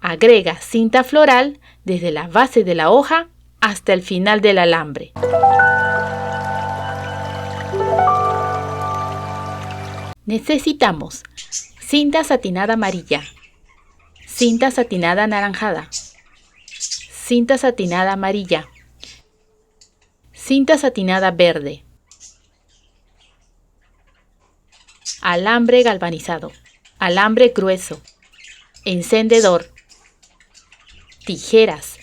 Agrega cinta floral desde la base de la hoja hasta el final del alambre. Necesitamos cinta satinada amarilla, cinta satinada anaranjada, cinta satinada amarilla, cinta satinada verde, alambre galvanizado, alambre grueso, encendedor, tijeras,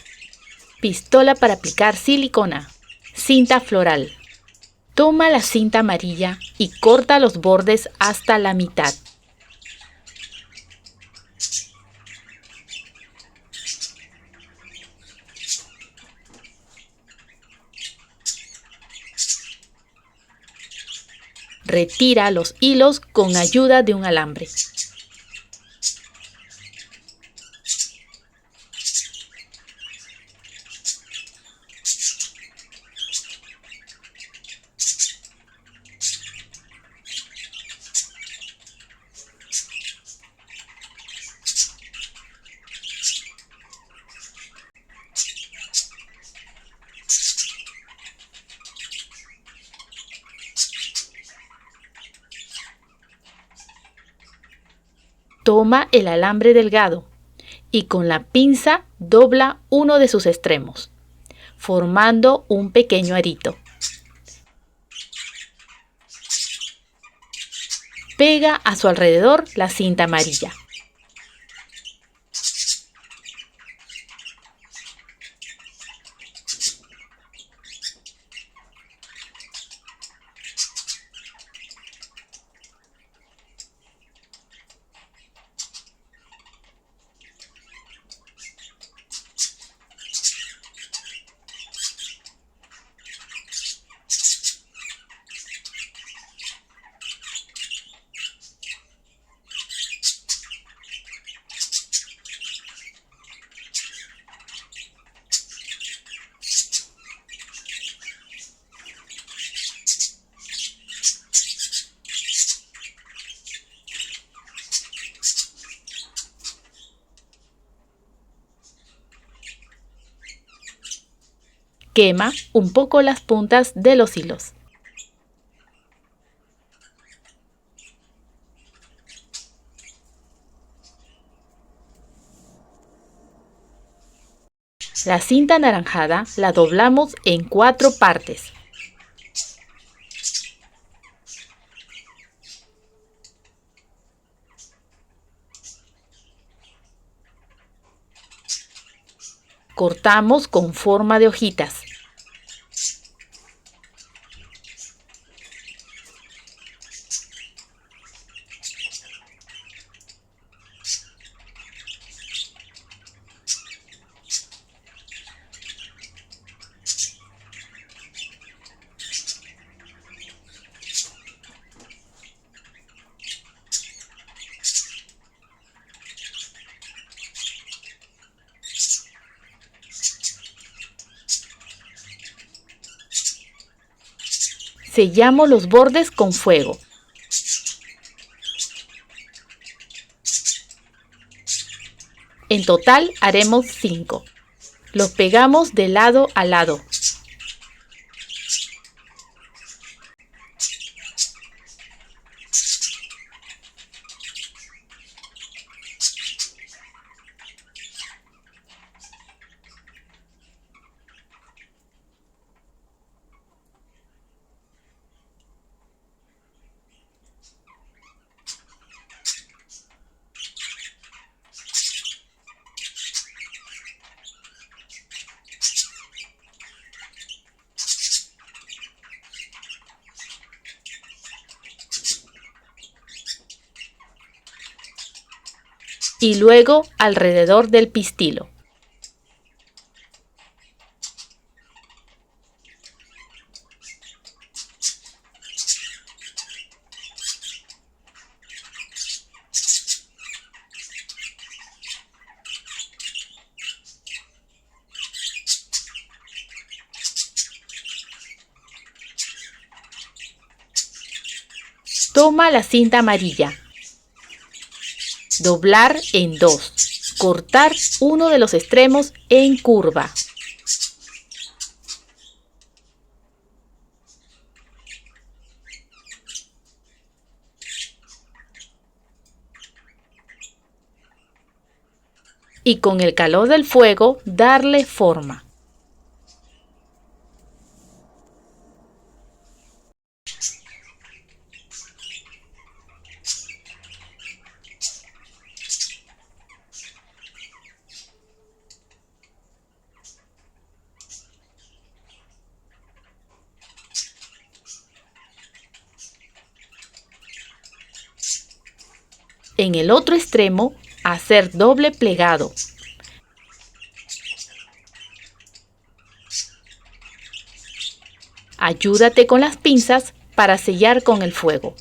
pistola para aplicar silicona, cinta floral. Toma la cinta amarilla y corta los bordes hasta la mitad. Retira los hilos con ayuda de un alambre. Toma el alambre delgado y con la pinza dobla uno de sus extremos, formando un pequeño arito. Pega a su alrededor la cinta amarilla. Quema un poco las puntas de los hilos. La cinta anaranjada la doblamos en 4 partes. Cortamos con forma de hojitas. Sellamos los bordes con fuego. En total haremos 5. Los pegamos de lado a lado. Y luego alrededor del pistilo. Toma la cinta amarilla. Doblar en 2. cortar uno de los extremos en curva. Y con el calor del fuego darle forma. En el otro extremo, hacer doble plegado. Ayúdate con las pinzas para sellar con el fuego.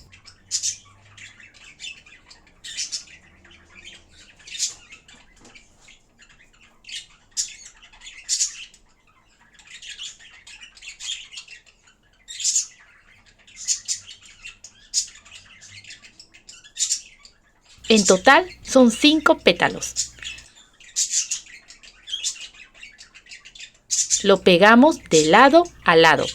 En total son 5 pétalos. Lo pegamos de lado a lado.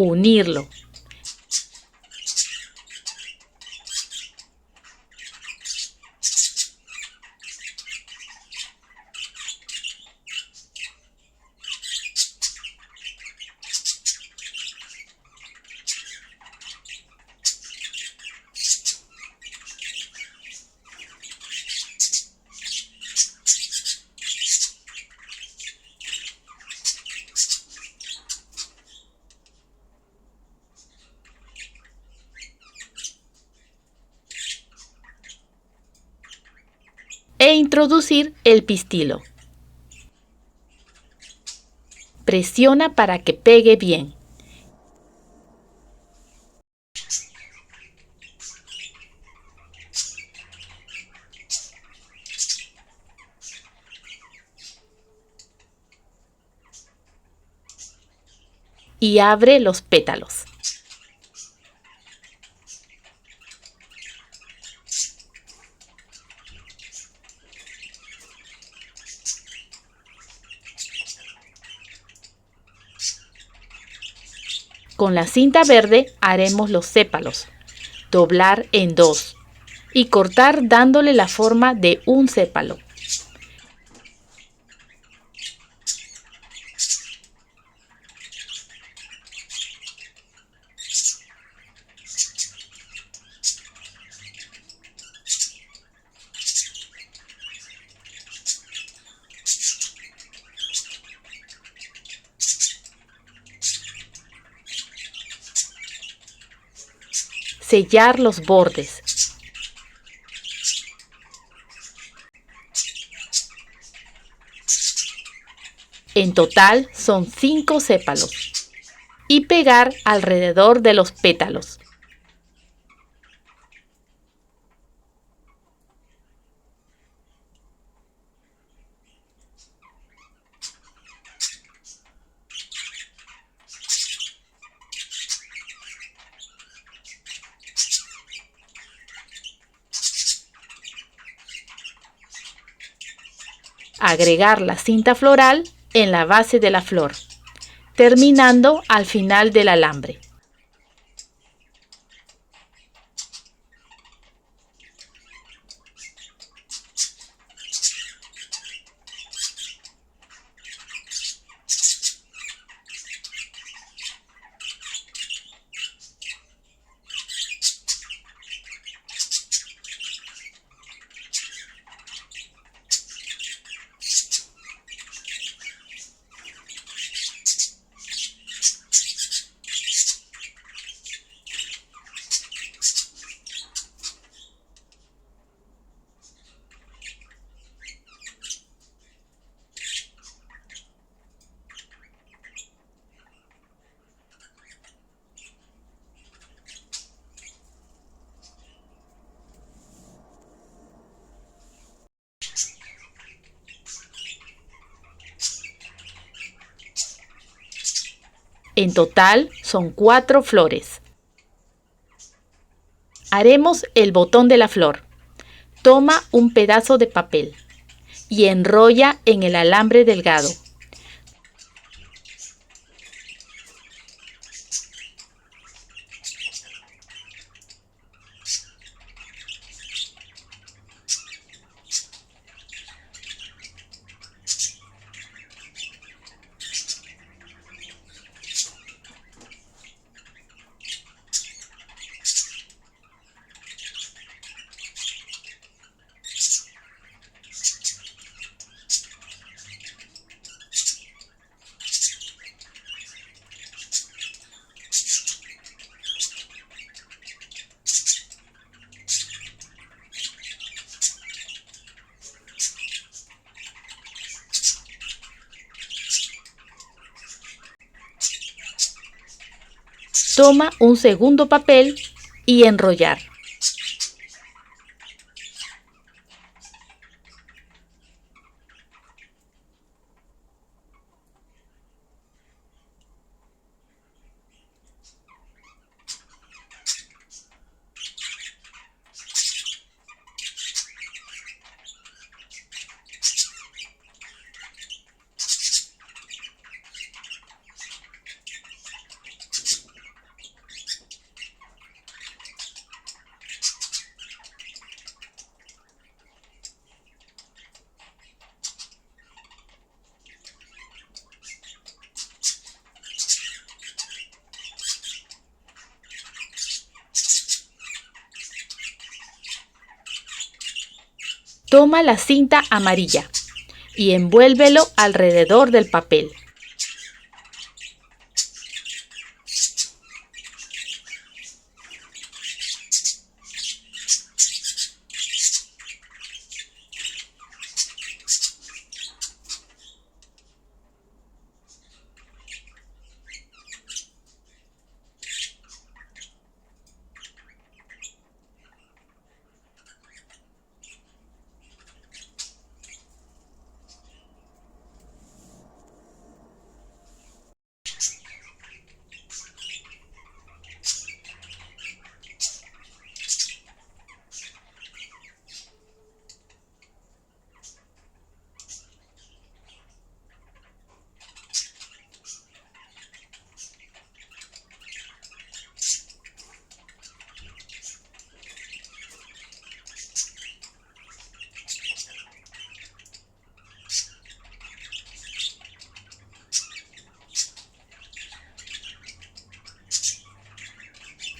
Unirlo. E introducir el pistilo. Presiona para que pegue bien. Y abre los pétalos. Con la cinta verde haremos los sépalos. Doblar en 2 y cortar dándole la forma de un sépalo. Sellar los bordes. En total son 5 sépalos. Y pegar alrededor de los pétalos. Agregar la cinta floral en la base de la flor, terminando al final del alambre. En total son 4 flores. Haremos el botón de la flor. Toma un pedazo de papel y enrolla en el alambre delgado. Toma un segundo papel y enrollar. Toma la cinta amarilla y envuélvelo alrededor del papel.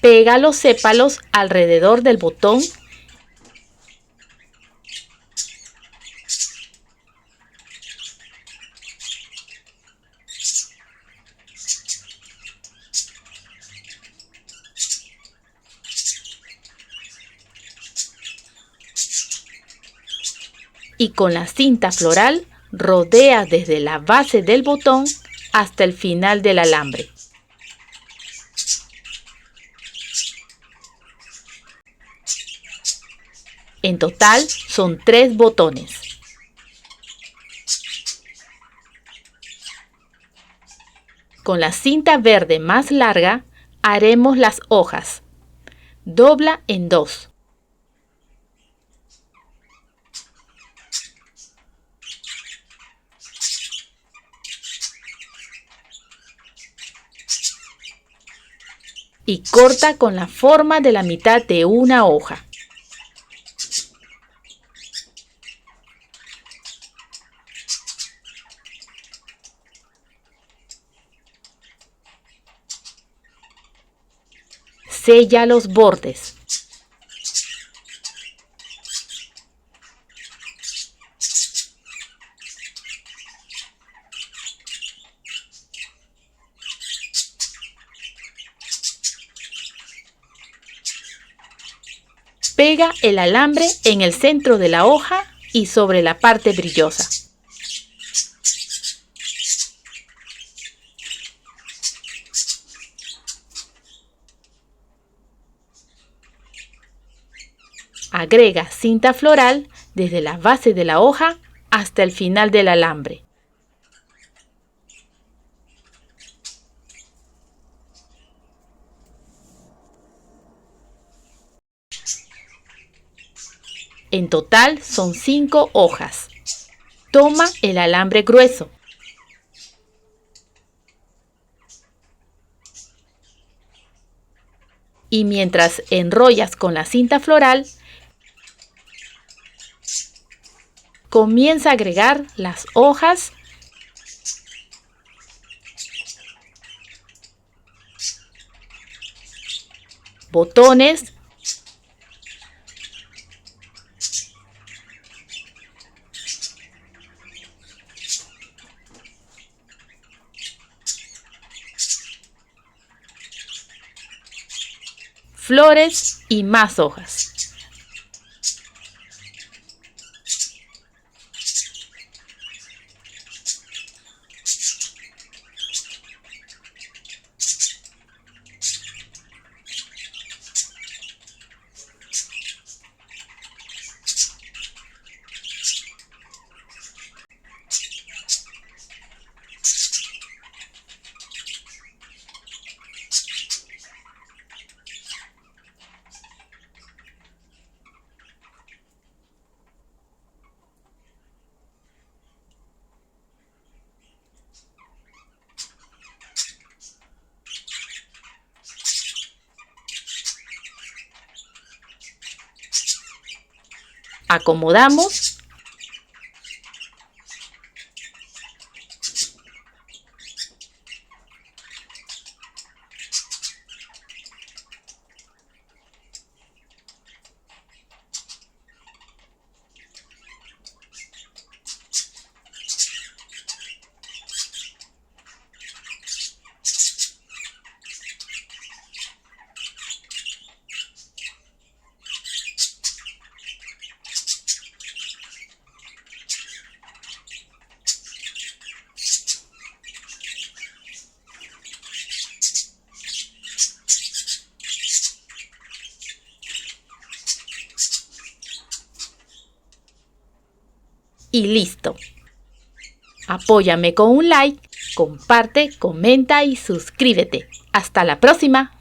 Pega los sépalos alrededor del botón y con la cinta floral rodea desde la base del botón hasta el final del alambre. En total son 3 botones. Con la cinta verde más larga haremos las hojas. Dobla en 2. Y corta con la forma de la mitad de una hoja. Sella los bordes. Pega el alambre en el centro de la hoja y sobre la parte brillosa. Agrega cinta floral desde la base de la hoja hasta el final del alambre. En total son 5 hojas. Toma el alambre grueso. Y mientras enrollas con la cinta floral, comienza a agregar las hojas, botones, flores y más hojas. Acomodamos . Y listo. Apóyame con un like, comparte, comenta y suscríbete. Hasta la próxima.